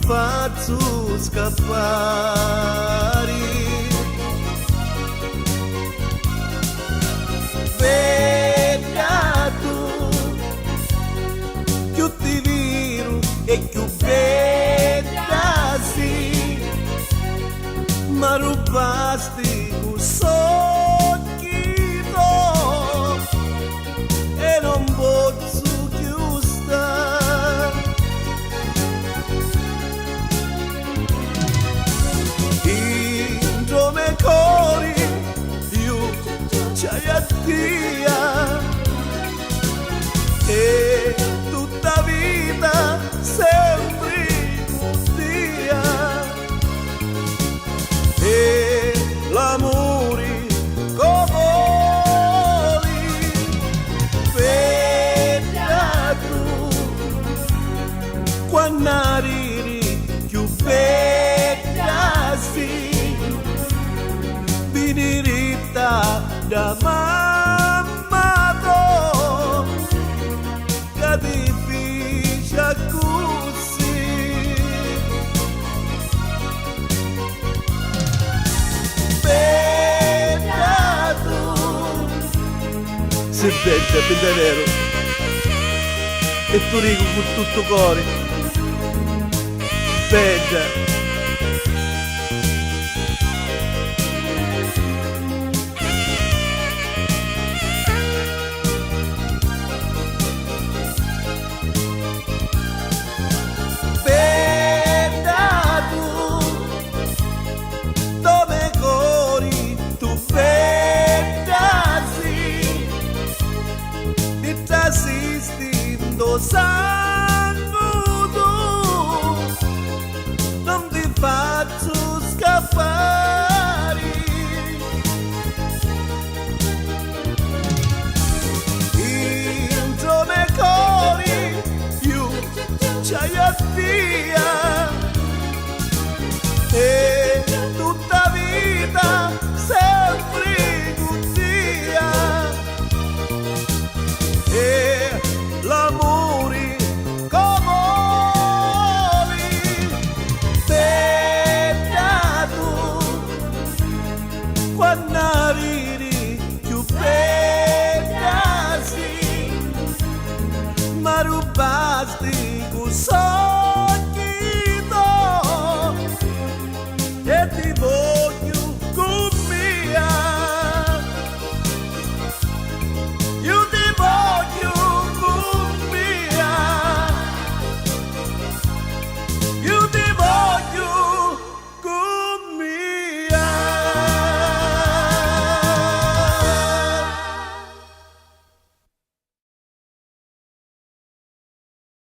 faccio scappare. Bella tu, più ti viro e più bella sì, ma rubasti un socchito e non posso più stare. Intro me cori io c'hai a dia e tutta vita sempre un dia e l'amore come vedi tu quando arrivi più bella sì vinirita da mamma to che difficile così bella tu se bella vero e tu dico con tutto cuore bella. Sangue tu non ti faccio scappare. Intro me cori più c'hai a via e tutta vita sempre con dia e l'amore come bella tu quando arrivi più bella sì ma rubasti con